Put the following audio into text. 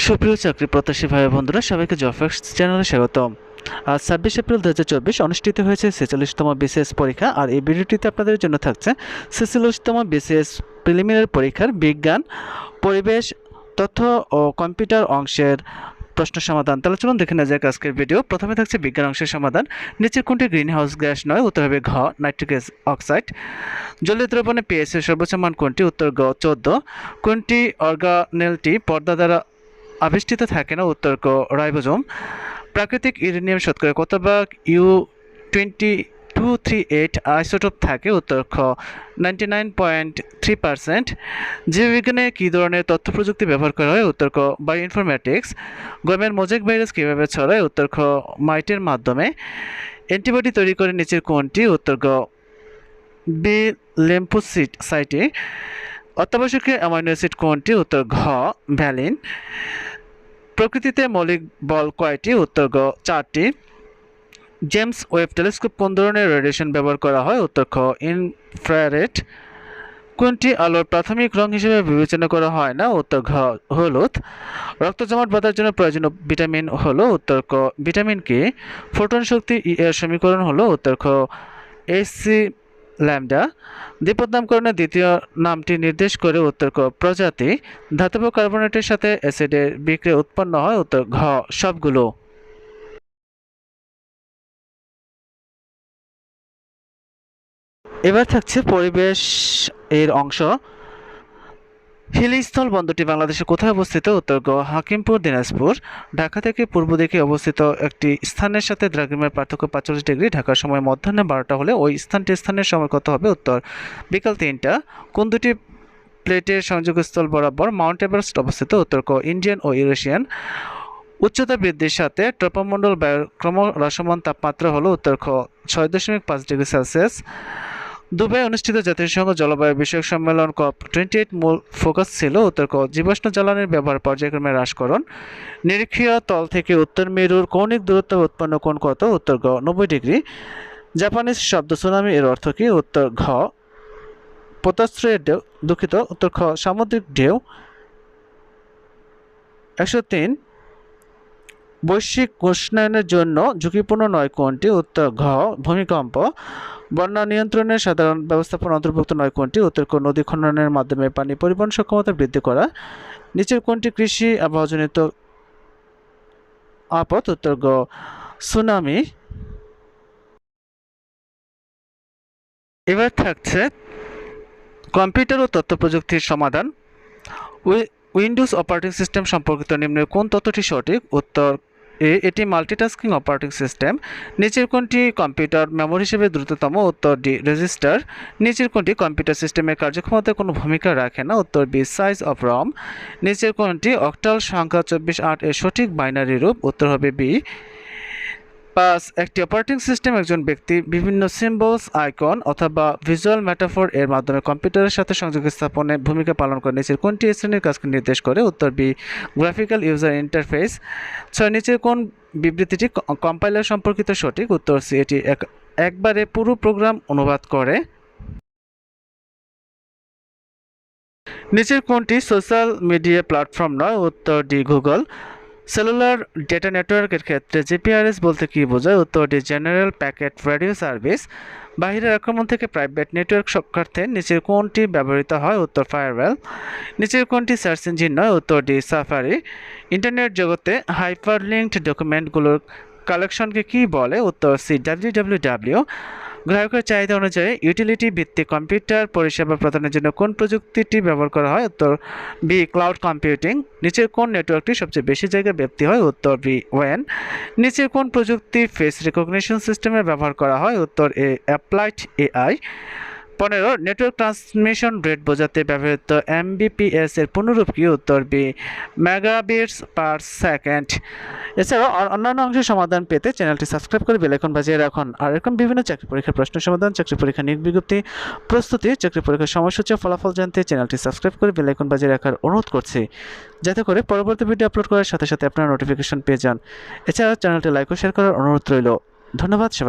সুপ্রিয় চাকরি প্রত্যাশী ভাই বন্ধুরা, সবাইকে জবফ্যাক্স চ্যানেলে স্বাগতম। আজ ২৬ এপ্রিল ২০২৪ অনুষ্ঠিত হয়েছে ৪৬তম বিসিএস পরীক্ষা। আর এই ভিডিওটিতে আপনাদের জন্য থাকছে ৪৬তম বিসিএস প্রিলিমিনারি পরীক্ষার বিজ্ঞান, পরিবেশ, তথ্য ও কম্পিউটার অংশের প্রশ্ন সমাধান। তাহলে চলুন দেখে নেওয়া যাক আজকের ভিডিও। প্রথমে থাকছে বিজ্ঞান অংশের সমাধান। নিচের কোনটি গ্রিন হাউস গ্যাস নয়? উত্তর হবে ঘ, নাইট্রিক অক্সাইড। জলীয় দ্রবণে পিএইচ এর সর্বোচ্চ মান কোনটি? উত্তর গ, ১৪। কোনটি অর্গানেলটি পর্দা দ্বারা আবিষ্কৃত থাকে না? উত্তর ক, রাইবোজোম। প্রাকৃতিক ইউরেনিয়াম শতকরা কত ভাগ U-238 আইসোটোপ থাকে? উত্তর খ, 99.3%। জীববিজ্ঞানে কী ধরনের তথ্য প্রযুক্তি ব্যবহার করা হয়? উত্তর ক, বায়োইনফরমেটিক্স। গমের মোজাইক ভাইরাস কীভাবে ছড়ায়? উত্তর খ, মাইটের মাধ্যমে। অ্যান্টিবডি তৈরি করে নিচের কোনটি? উত্তর গ, বি লিম্ফোসাইটে। অত্যাবশ্যকীয় অ্যামাইনো অ্যাসিড কোনটি? উত্তর ঘ, ভ্যালিন। প্রকৃতিতে মৌলিক বল কয়টি? উত্তর গ, 4টি। জেমস ওয়েব টেলিস্কোপ কোন ধরনের রেডিয়েশন ব্যবহার করা হয়? উত্তর খ, ইনফ্রারেড। কোনটি আলোর প্রাথমিক রং হিসেবে বিবেচনা করা হয় না? উত্তর ঘ, হলুদ। রক্ত জমাট বাঁধার জন্য প্রয়োজনীয় ভিটামিন হলো? উত্তর ক, ভিটামিন কে। ফোটন শক্তি ই এর সমীকরণ হলো? উত্তর খ, Hc ল্যামডা। দ্বিপদ নামকরণের দ্বিতীয় নামটি নির্দেশ করে? উত্তর ক, প্রজাতি। ধাতব কার্বনেটের সাথে অ্যাসিডের বিক্রিয়া উৎপন্ন হয়? উত্তর ঘ, সবগুলো। এবার থাকছে পরিবেশ এর অংশ। হিলিস্থল বন্দরটি বাংলাদেশে কোথায় অবস্থিত? উত্তর গ, হাকিমপুর, দিনাজপুর। ঢাকা থেকে পূর্ব দিকে অবস্থিত একটি স্থানের সাথে দ্রাঘিমার পার্থক্য ৪৫ ডিগ্রি। ঢাকার সময় মধ্যাহ্নে ১২টা হলে ওই স্থানের সময় কত হবে? উত্তর বিকাল ৩টা। কোন দুটি প্লেটের সংযোগস্থল বরাবর মাউন্ট এভারেস্ট অবস্থিত? উত্তর ক, ইন্ডিয়ান ও ইউরেশিয়ান। উচ্চতা বৃদ্ধির সাথে ট্রপোমণ্ডল বায়ুর ক্রমহ্রাসমান তাপমাত্রা হলো? উত্তর খ, ৬.৫ ডিগ্রি সেলসিয়াস। দুবাই অনুষ্ঠিত জাতিসংঘ জলবায়ু বিষয়ক সম্মেলন COP28 মূল ফোকাস ছিল? উত্তর ক, জীবাশ্ম জ্বালানির ব্যবহার পর্যায়ক্রমে হ্রাসকরণ। নিরক্ষীয় তল থেকে উত্তর মেরুর কৌণিক দূরত্ব উৎপন্ন কোণ কত? উত্তর গ, ৯০ ডিগ্রি। জাপানিজ শব্দ সুনামি এর অর্থ কী? উত্তর ঘ, পোতাশ্রয়ের ঢেউ। দুঃখিত, উত্তর খ, সামুদ্রিক ঢেউ। ১০৩। বৈশ্বিক উষ্ণায়নের জন্য ঝুঁকিপূর্ণ নয় কোনটি? উত্তর ঘ, ভূমিকম্প। বন্যা নিয়ন্ত্রণের সাধারণ ব্যবস্থাপনা অন্তর্ভুক্ত নয় কোনটি? উত্তর ক, নদী খননের মাধ্যমে পানি পরিবহন সক্ষমতা বৃদ্ধি করা। নিচের কোনটি কৃষি আবহাওয়াজনিত আপদ? উত্তর গ, সুনামি। এবার থাকছে কম্পিউটার ও তথ্য প্রযুক্তির সমাধান। উইন্ডোজ অপারেটিং সিস্টেম সম্পর্কিত নিম্নের কোন তথ্যটি সঠিক? উত্তর এ, এটি মাল্টিটাস্কিং অপারেটিং সিস্টেম। নিচের কোনটি কম্পিউটার মেমোরি হিসেবে দ্রুততম? উত্তর ডি, রেজিস্টার। নিচের কোনটি কম্পিউটার সিস্টেমের কার্যক্ষমতায় কোনো ভূমিকা রাখে না? উত্তর বি, সাইজ অফ রম। নিচের কোনটি অক্টাল সংখ্যা ২৪/৮ এর সঠিক বাইনারি রূপ? উত্তর হবে বি। ৫, একটি অপারেটিং সিস্টেম একজন ব্যক্তি বিভিন্ন সিম্বলস, আইকন অথবা ভিজুয়াল মেটাফোর এর মাধ্যমে কম্পিউটারের সাথে সংযোগ স্থাপনে ভূমিকা পালন করে। নিচের কোনটি এই শ্রেণীর কাজকে নির্দেশ করে? উত্তর বি, গ্রাফিক্যাল ইউজার ইন্টারফেস। ৬, নিচের কোন বিবৃতিটি কম্পাইলার সম্পর্কিত সঠিক? উত্তর সি, এটি একবারে পুরো প্রোগ্রাম অনুবাদ করে। নিচের কোনটি সোশ্যাল মিডিয়া প্ল্যাটফর্ম নয়? উত্তর ডি, গুগল। সেলুলার ডেটা নেটওয়ার্কের ক্ষেত্রে জিপিআরএস বলতে কী বোঝায়? উত্তর D, general packet radio service. বাহিরের আক্রমণ থেকে প্রাইভেট নেটওয়ার্ক রক্ষার্থে নিচের কোনটি ব্যবহৃত হয়? উত্তর ফায়ারওয়েল। নিচের কোনটি সার্চ ইঞ্জিন নয়? উত্তর ডি, সাফারি। ইন্টারনেট জগতে হাইপারলিঙ্কড ডকুমেন্টগুলোর কালেকশনকে কী বলে? উত্তর সি, www। গ্রাহকের চাহিদা অনুযায়ী ইউটিলিটি ভিত্তিক কম্পিউটার পরিষেবা প্রদানের জন্য কোন প্রযুক্তিটি ব্যবহার করা হয়? উত্তর বি, ক্লাউড কম্পিউটিং। নিচের কোন নেটওয়ার্কটি সবচেয়ে বেশি জায়গায় ব্যাপ্তি হয়? উত্তর বি, ওয়ান। নিচের কোন প্রযুক্তি ফেস রিকগনিশন সিস্টেমে ব্যবহার করা হয়? উত্তর A, applied AI. ১৫, network transmission rate বোঝাতে ব্যবহৃত এমবিপিএস এর পূর্ণরূপ কি? উত্তর বি, মেগাবিটস পার সেকেন্ড। এছাড়াও অন্যান্য অংশের সমাধান পেতে চ্যানেলটি সাবস্ক্রাইব করে বেল আইকন বাজিয়ে রাখুন। আর এরকম বিভিন্ন চাকরি পরীক্ষার প্রশ্ন সমাধান, চাকরি পরীক্ষা নিয়োগ বিজ্ঞপ্তি, প্রস্তুতি, চাকরি পরীক্ষার সময়সূচি ও ফলাফল জানতে চ্যানেলটি সাবস্ক্রাইব করে বেল আইকন বাজিয়ে রাখার অনুরোধ করছি, যাতে করে পরবর্তী ভিডিও আপলোড করার সাথে সাথে আপনারা নোটিফিকেশন পেয়ে যান। এছাড়াও চ্যানেলটি লাইক ও শেয়ার করার অনুরোধ রইল। ধন্যবাদ।